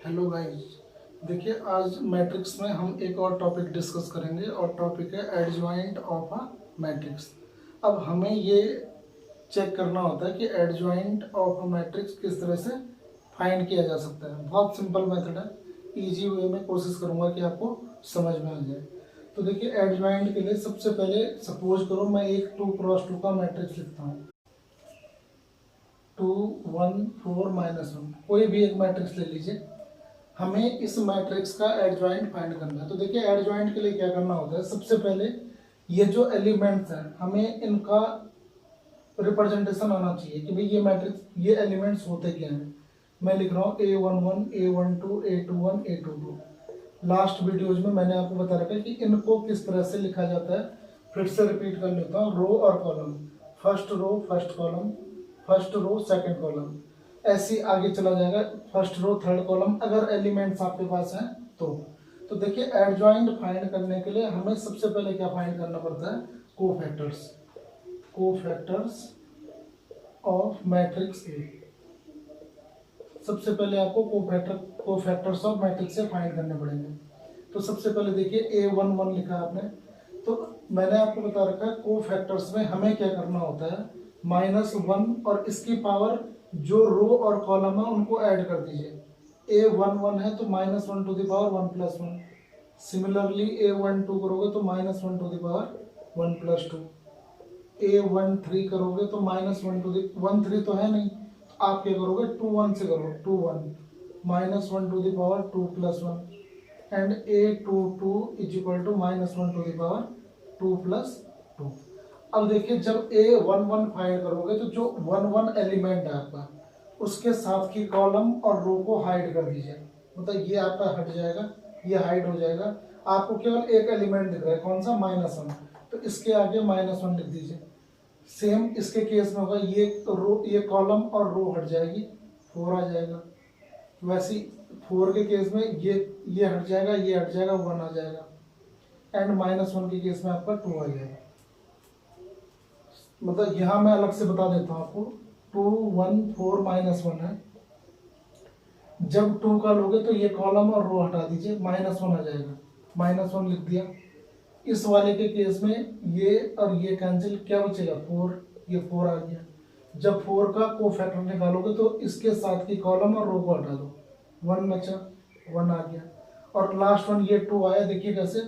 Hello guys. देखिए, आज matrix में हम एक और टॉपिक डिस्कस करेंगे और टॉपिक है एडजॉइंट ऑफ अ मैट्रिक्स। अब हमें ये चेक करना होता है कि एडजॉइंट ऑफ अ मैट्रिक्स किस तरह से फाइंड किया जा सकता है। बहुत सिंपल मेथड है, इजी वे में कोशिश करूंगा कि आपको समझ में आ जाए। तो देखिए, एडजॉइंट के लिए सबसे पहले सपोज करो मैं एक 2x2 का मैट्रिक्स लिखता हूँ। 2 1 4 -1 कोई भी एक मैट्रिक्स ले लीजिए। हमें इस मैट्रिक्स का एडजॉइंट फाइंड करना है। तो देखिए, एडजॉइंट के लिए क्या करना होता है, सबसे पहले ये जो एलिमेंट्स हैं हमें इनका रिप्रेजेंटेशन आना चाहिए कि भाई ये मैट्रिक्स, ये एलिमेंट्स होते क्या हैं। मैं लिख रहा हूँ A11 A12 A21 A22। Last videos में मैंने आपको बता रखा है कि इनको किस तरह से लिखा जाता है। फिर से रिपीट कर लेता हूँ, रो और column, first row first column, first row second column, ऐसी आगे चला जाएगा, फर्स्ट रो थर्ड कॉलम, अगर एलिमेंट्स आपके पास हैं तो देखिए, एडजॉइंट फाइंड करने के लिए हमें सबसे पहले क्या फाइंड करना पड़ता है, कोफैक्टर्स। कोफैक्टर्स ऑफ मैट्रिक्स ए। सबसे पहले आपको कोफैक्टर्स ऑफ मैट्रिक्स से फाइंड करने पड़ेंगे। तो सबसे पहले देखिए A11 लिखा है आपने, तो मैंने आपको बता रखा है कोफैक्टर्स में हमें क्या करना होता है, -1 और इसकी पावर जो रो और कॉलम है उनको ऐड कर दीजिए। A11 है तो -1 to the power 1 + 1। Similarly A12 करोगे तो -1 टू द पावर 1 + 2। A13 करोगे तो -1 टू द 13 तो है नहीं, तो आप क्या करोगे 2 1 से करो, 2 1 -1 to the power 2 + 1 and A22 = -1 to the power 2 + 2। अब देखिए, जब A11 फाइंड करोगे तो जो 1 एलिमेंट है आपका उसके साथ की कॉलम और रो को हाइड कर दीजिए। मतलब ये आपका हट जाएगा, ये हाइड हो जाएगा। आपको केवल एक एलिमेंट दिख रहा है, कौन सा, -1, तो इसके आगे -1 लिख दीजिए। सेम इसके केस में होगा, ये रो, ये कॉलम और रो हट जाएगी, 4 आ जाएगा। वैसे 4 के केस में ये हट जाएगा, ये हट जाएगा, 1 आ जाएगा। एंड -1 के केस में आपका 2 आ जाएगा। मतलब यहाँ मैं अलग से बता देता हूँ आपको, 2 1 4 -1 है। जब 2 का लोगे तो ये कॉलम और रो हटा दीजिए, -1 आ जाएगा, -1 लिख दिया। इस वाले के केस में ये और ये कैंसिल, क्या बचेगा, 4, ये 4 आ गया। जब 4 का कोफैक्टर निकालोगे तो इसके साथ की कॉलम और रो को हटा दो, 1 बचा, 1 आ गया। और लास्ट वन ये 2 आया, देखिए कैसे,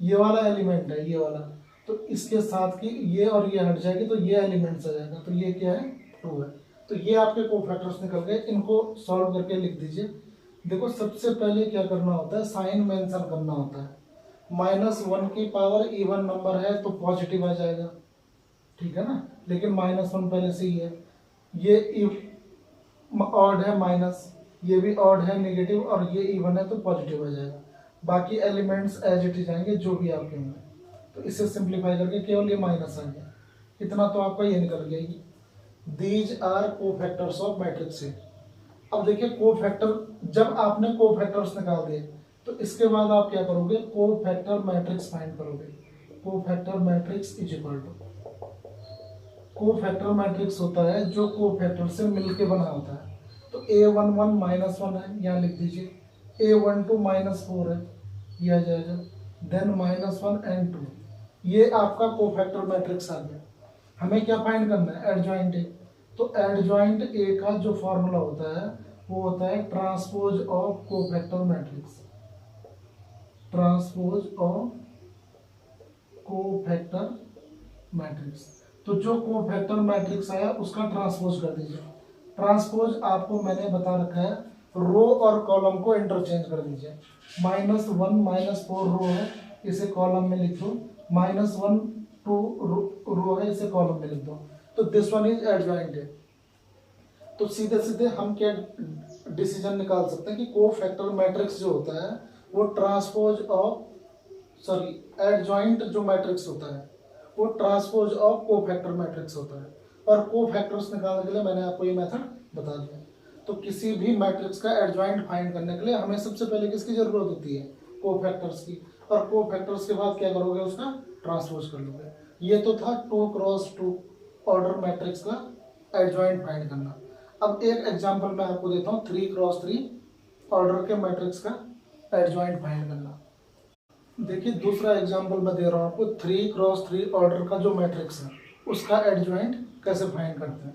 ये वाला एलिमेंट है, ये वाला, तो इसके साथ की ये और ये हट जाएगी तो ये एलिमेंट्स आ जाएगा, तो ये क्या है, 2 है। तो ये आपके कोफैक्टर्स निकल गए, इनको सॉल्व करके लिख दीजिए। देखो, सबसे पहले क्या करना होता है, साइन मेंशन करना होता है। -1 की पावर इवन नंबर है तो पॉजिटिव आ जाएगा, ठीक है ना, लेकिन -1 पहले से ही है। ये ऑड है माइनस, ये भी ऑड है नेगेटिव, और ये इवन है तो पॉजिटिव आ जाएगा। बाकी एलिमेंट्स एज इट इज आएंगे जो भी आपके होंगे। तो इसे सिंप्लीफाई करके केवल ये माइनस आ गया, इतना तो आपका ये निकल गया। These are cofactors of matrix A. अब देखिए, कोफैक्टर, जब आपने कोफैक्टर्स निकाल दिए तो इसके बाद आप क्या करोगे, कोफैक्टर मैट्रिक्स फाइंड करोगे। Cofactor matrix is equal to, cofactor matrix होता है जो कोफैक्टर से मिलके बना होता है। तो A11 -1 है, यहाँ लिख दीजिए। A12 -4 है, ये आ जाएगा। देन -1 and 2, ये आपका कोफैक्टर मैट्रिक्स आ गया। हमें क्या फाइंड करना है, एडजॉइंट ए। तो एडजॉइंट ए का जो फॉर्मूला होता है वो होता है transpose of cofactor matrix. Transpose of cofactor matrix, तो जो कोफैक्टर मैट्रिक्स आया उसका ट्रांसपोज कर दीजिए। ट्रांसपोज आपको मैंने बता रखा है, रो और कॉलम को इंटरचेंज कर दीजिए। -1 -4 रो है, इसे कॉलम में लिख दो, -1 2 रो है, इसे कॉलम में लिख दो। तो दिस वन इज एडजॉइंट है। तो सीधे सीधे हम क्या डिसीजन निकाल सकते हैं कि कोफैक्टर मैट्रिक्स जो होता है वो ट्रांसपोज ऑफ, सॉरी, एडजॉइंट जो मैट्रिक्स होता है वो ट्रांसपोज ऑफ कोफैक्टर मैट्रिक्स होता है। और कोफैक्टर्स निकालने के लिए मैंने आपको ये मेथड बता दिया। तो किसी भी मैट्रिक्स का एडजॉइंट फाइंड करने के लिए हमें सबसे पहले किसकी जरूरत होती है, कोफैक्टर्स की। और कोफैक्टर्स के बाद क्या करोगे, उसका ट्रांसपोज कर लोगे। ये तो था 2x2 ऑर्डर मैट्रिक्स का एडजॉइंट फाइंड करना। अब एक एग्जांपल मैं आपको देता हूँ, 3x3 ऑर्डर के मैट्रिक्स का एडजॉइंट फाइंड करना। देखिए दूसरा एग्जांपल मैं दे रहा हूँ आपको, 3x3 ऑर्डर का जो मैट्रिक्स है उसका एडजॉइंट कैसे फाइंड करते हैं।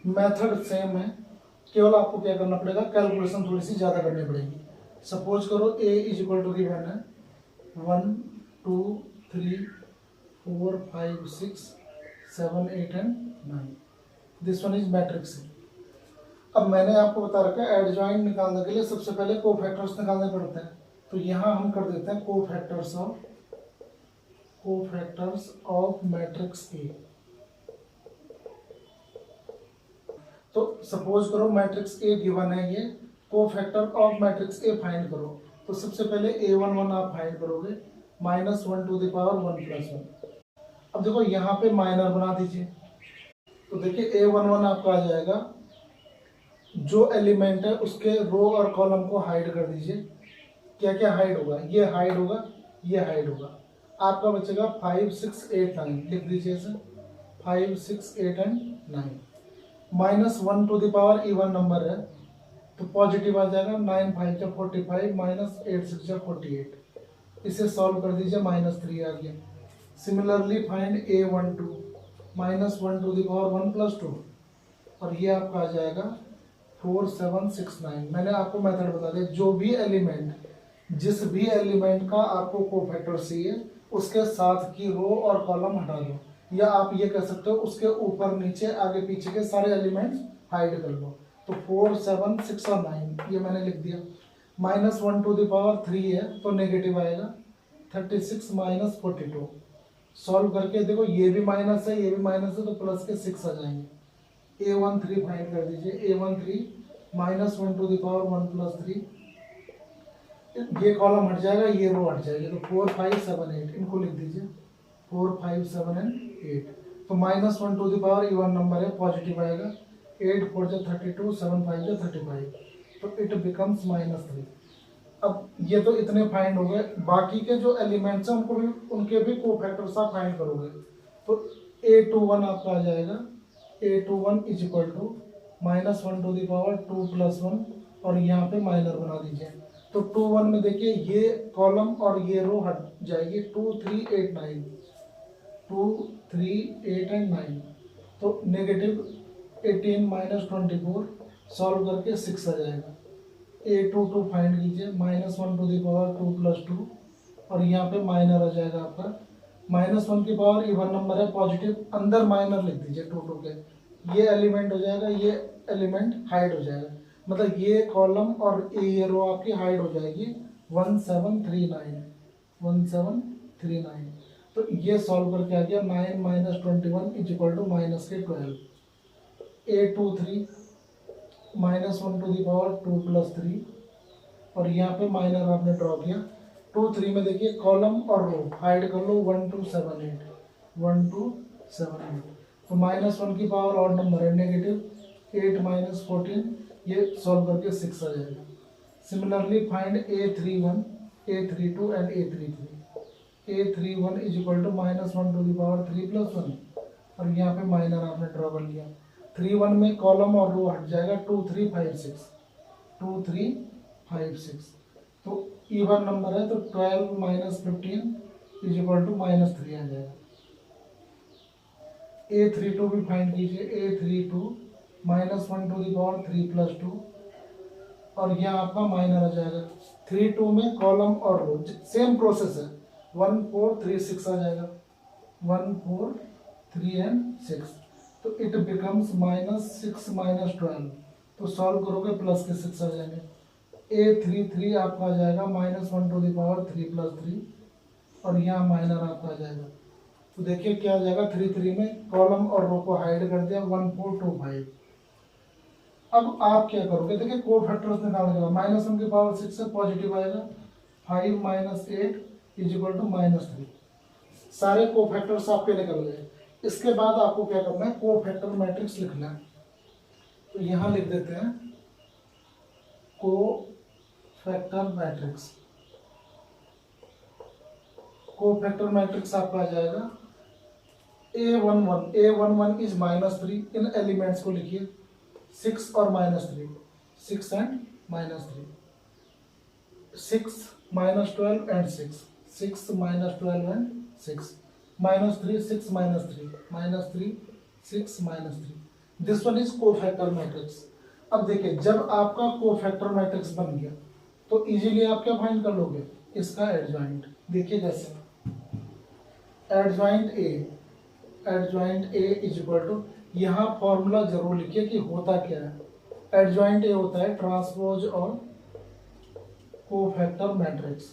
मेथड सेम है, केवल आपको क्या करना पड़ेगा, कैलकुलेशन थोड़ी सी ज़्यादा करनी पड़ेगी। सपोज करो a is equal to given है 1 2 3 4 5 6 7 8 and 9। This one is matrix. अब मैंने आपको बता रखा है एडजॉइंट निकालने के लिए सबसे पहले कोफैक्टर्स निकालने पड़ते हैं। तो यहाँ हम कर देते हैं कोफैक्टर्स ऑफ मैट्रिक्स ए। तो सपोज करो मैट्रिक्स ए गिवन है, ये cofactor of matrix A find करो। तो सबसे पहले a11 आप फाइंड करोगे, -1 टू द पावर 1 + 1। अब देखो यहाँ पे माइनर बना दीजिए। तो देखिए a11 आपका आ जाएगा, जो एलिमेंट है उसके रो और कॉलम को हाइड कर दीजिए। क्या क्या हाइड होगा, ये हाइड होगा, ये हाइड होगा। आपका बचेगा 5 6 8 9, लिख दीजिए इसे 5 6 8 and 9। -1 to the power even number है तो पॉजिटिव आ जाएगा, 9 5 जा 45 -8 6 जा 48। इसे सॉल्व कर दीजिए, -3 आ गया। Similarly find a12 -1 to the power 1 + 2 और ये आपका आ जाएगा 4 7 6 9। मैंने आपको मेथड बता दिया, जो भी एलिमेंट, जिस भी एलिमेंट का आपको कोफैक्टर चाहिए उसके साथ की रो और कॉलम हटा दो, या आप ये कह सकते हो उसके ऊपर नीचे आगे पीछे के सारे एलिमेंट्स हाइड कर लो। तो 4 7 6 और 9 ये मैंने लिख दिया। -1 टू द पावर 3 है तो नेगेटिव आएगा, 36 - 42। सॉल्व करके देखो ये भी माइनस है, ये भी माइनस है, तो प्लस के 6 आ जाएंगे। a13 फाइंड कर दीजिए, a13 -1 टू द पावर 1 + 3। ये कॉलम हट जाएगा, ये रो हट जाएगी, तो 4 5 7 8 इनको लिख दीजिए, 4 5 7 एंड 8। तो -1 to the power even number है, पॉजिटिव आएगा, 8 4 जा 32 7 5 जा 35, तो इट बिकम्स -3। अब ये तो इतने फाइंड हो गए, बाकी के जो एलिमेंट्स हैं उनको भी, उनके भी कोफैक्टर्स आप फाइंड करोगे। तो a21 आपका आ जाएगा, a21 is equal to -1 to the power 2 + 1 और यहाँ पे माइनर बना दीजिए। तो 2 1 में देखिए ये कॉलम और ये रो हट जाएगी, 2 3 8 9, 2 3 8 एंड 9। तो नेगेटिव 18 -24 सॉल्व करके 6 आ जाएगा। a22 फाइंड कीजिए, -1 टू द पावर 2 + 2 और यहाँ पे माइनर आ जाएगा आपका, -1 की पावर इवन नंबर है, पॉजिटिव, अंदर माइनर लिख दीजिए 2 2 के। ये एलिमेंट हो जाएगा, ये एलिमेंट हाइड हो जाएगा, मतलब ये कॉलम और ये रो आपकी हाइड हो जाएगी। 1739 1739। तो ये सॉल्व करके आ गया 9 - 21 is equal to -12। a23 -1 to the power 2 + 3 और यहाँ पे माइनर आपने ड्रॉ किया। 2 3 में देखिए कॉलम और रो हाइड कर लो, 1 2 7 8 1 2 7 8। तो -1 की पावर ऑड नंबर है, नेगेटिव 8 - 14, ये सॉल्व करके 6 आ जाएगा। Similarly find a31 a32 and a33। a31 is equal to -1 to the power 3 + 1 और यहाँ पे माइनर आपने ड्रॉ कर लिया। 3 1 में कॉलम और रो हट जाएगा, 2 3 5 6 2 3 5 6। तो इवन नंबर है तो 12 - 15 इज इक्वल टू -3 आ जाएगा। a32 भी फाइंड कीजिए, a32 -1 टू द पावर 3 + 2 और यहाँ आपका माइनर आ जाएगा। 3 2 में कॉलम और रो सेम प्रोसेस है, 1 4 3 6 आ जाएगा, 1 4 3 एंड 6। तो इट बिकम्स -6 - 12। तो सॉल्व करोगे प्लस के 6 आ जाएंगे। a33 आपका आ जाएगा -1 टू द पावर 3 + 3 और यहाँ माइनर आपका आ जाएगा। तो देखिए क्या आ जाएगा, 3 3 में कॉलम और रो को हाइड कर दिया, 1 4 2 5। अब आप क्या करोगे, देखिए कोफैक्टर्स निकालने के बाद -1 की पावर 6 से पॉजिटिव आएगा, 5 - 8 इज इक्वल टू -3। सारे कोफैक्टर्स आपके निकल गए। इसके बाद आपको क्या करना है, कोफैक्टर मैट्रिक्स लिखना है। तो यहाँ लिख देते हैं कोफैक्टर मैट्रिक्स। कोफैक्टर मैट्रिक्स आपका आ जाएगा a11 इज -3। इन एलिमेंट्स को लिखिए, 6 और -3, 6 and -3। 6 minus 12 and 6, 6 minus 12 and 6, minus 3, 6 minus 3, minus 3, 6 minus 3. This one is cofactor matrix. अब देखिए जब आपका कोफैक्टर मैट्रिक्स बन गया तो इजीली आप क्या फाइंड कर लोगे, इसका एडजॉइंट. देखिए जैसे adjoint A is equal to, यहाँ फॉर्मूला जरूर लिखिए कि होता क्या है. एडजॉइंट ए होता है ट्रांसपोज और कोफैक्टर मैट्रिक्स.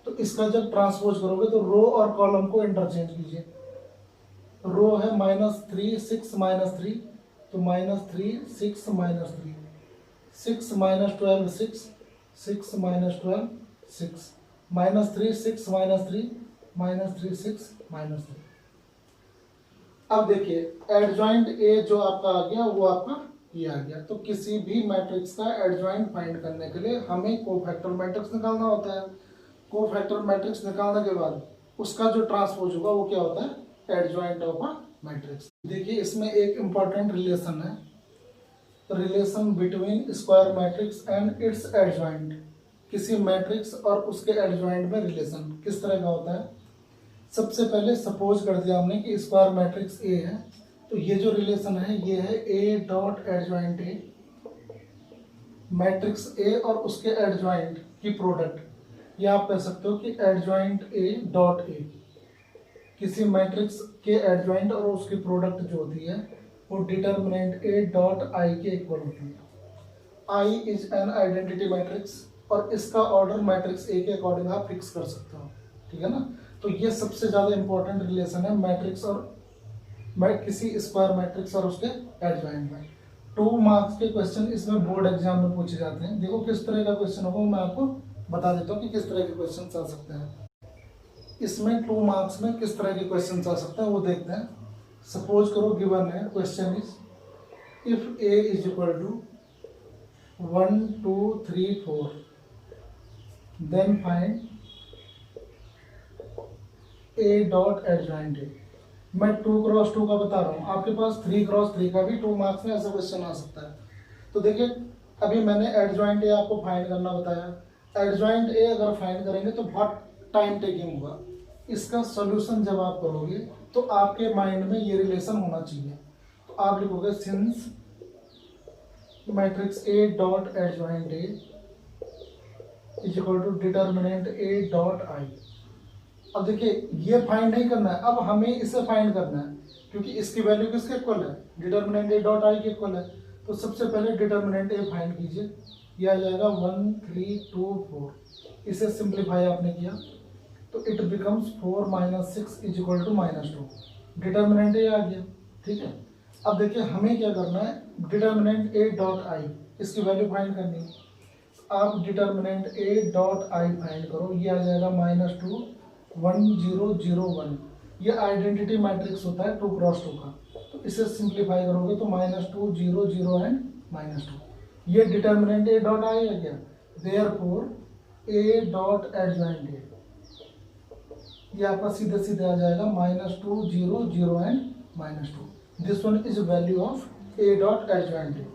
तो इसका जब ट्रांसपोज करोगे तो रो और कॉलम को इंटरचेंज कीजिए. रो है -3 6 -3, तो -3 6 -3, 6 minus 12 6, 6 minus 12 6, -3 6 -3, -3 6 -3. अब देखिए एडजॉइंट ए जो आपका आ गया वो आपका ये आ गया. तो किसी भी मैट्रिक्स का एडजॉइंट फाइंड करने के लिए हमें कोफैक्टर मैट्रिक्स निकालना होता है. कोफैक्टर मैट्रिक्स निकालने के बाद उसका जो ट्रांसपोज होगा वो क्या होता है, एडजॉइंट ऑफ अ मैट्रिक्स. देखिए इसमें एक इंपॉर्टेंट रिलेशन है, relation between square matrix and it's adjoint. किसी मैट्रिक्स और उसके एडजॉइंट में रिलेशन किस तरह का होता है. सबसे पहले सपोज कर दिया हमने कि स्क्वायर मैट्रिक्स ए है, तो ये जो रिलेशन है ये है ए dot adjoint A. Matrix A और उसके एडजॉइंट की प्रोडक्ट, या आप कह सकते हो कि एडजॉइंट ए डॉट ए. किसी मैट्रिक्स के एडजॉइंट और उसकी प्रोडक्ट जो होती है वो डिटर्मिनेंट ए डॉट आई के इक्वल होती है. I is an identity matrix और इसका ऑर्डर मैट्रिक्स ए के अकॉर्डिंग आप फिक्स कर सकते हो. ठीक है ना. तो ये सबसे ज्यादा इंपॉर्टेंट रिलेशन है मैट्रिक्स और किसी स्क्वायर मैट्रिक्स और उसके एडजॉइंट में. 2 मार्क्स के क्वेश्चन इसमें बोर्ड एग्जाम में पूछे जाते हैं. देखो किस तरह का क्वेश्चन होगा मैं आपको बता देता हूँ कि किस तरह के क्वेश्चन आ सकते हैं. इसमें 2 मार्क्स में किस तरह के क्वेश्चन आ सकते हैं वो देखते हैं. सपोज करो गिवन है question is if A is equal to 1 2 3 4 then find A dot adjoint A. मैं 2 क्रॉस 2 का बता रहा हूँ, आपके पास 3 क्रॉस 3 का भी 2 मार्क्स में ऐसा क्वेश्चन आ सकता है. तो देखिए अभी मैंने एडजॉइंट ए आपको फाइंड करना बताया. एडजॉइंट ए अगर फाइंड करेंगे तो बहुत टाइम टेकिंग होगा. इसका सॉल्यूशन जब आप करोगे तो आपके माइंड में ये रिलेशन होना चाहिए. तो आप लिखोगे since matrix A dot adjoint A is equal to determinant A dot I. अब देखिए ये फाइंड नहीं करना है, अब हमें इसे फाइंड करना है क्योंकि इसकी वैल्यू किसके इक्वल है, डिटर्मिनेंट ए डॉट आई के इक्वल है. तो सबसे पहले डिटर्मिनेंट ए फाइंड कीजिए. ये आ जाएगा 1 3 2 4. इसे सिंप्लीफाई आपने किया तो it becomes 4 - 6 is equal to -2. Determinant A आ गया. ठीक है. अब देखिए हमें क्या करना है, डिटर्मिनेंट ए डॉट आई इसकी वैल्यू फाइंड करनी है. आप determinant A dot I find करो. ये आ जाएगा -2 1 0 0 1. ये आइडेंटिटी मैट्रिक्स होता है 2 क्रॉस 2 का. तो इसे सिंप्लीफाई करोगे तो -2 0 0 एंड -2. ये डिटर्मिनेंट ए डॉट आई आ गया. देयरफॉर ए डॉट एडजॉइंट ए ये आपका सीधे सीधे आ जाएगा -2 0 0 and -2. This one is value of A dot adjoint ए.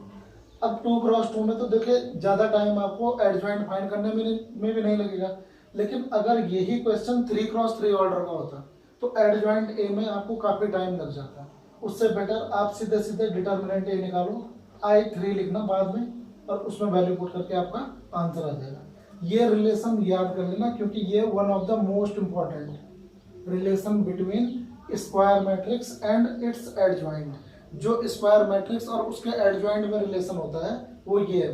अब 2 क्रॉस 2 में तो देखिए ज़्यादा टाइम आपको एडजॉइंट फाइंड करने में भी नहीं लगेगा. लेकिन अगर यही क्वेश्चन 3 क्रॉस 3 ऑर्डर का होता तो एडजॉइंट ए में आपको काफ़ी टाइम लग जाता. उससे बेटर आप सीधे सीधे डिटर्मिनेंट ए निकालो, आई 3 लिखना बाद में और उसमें वैल्यू पुट करके आपका आंसर आ जाएगा. ये रिलेशन याद कर लेना क्योंकि ये one of the most important relation between square matrix and it's adjoint. जो स्क्वायर मैट्रिक्स और उसके एडजॉइंट में रिलेशन होता है वो ये है.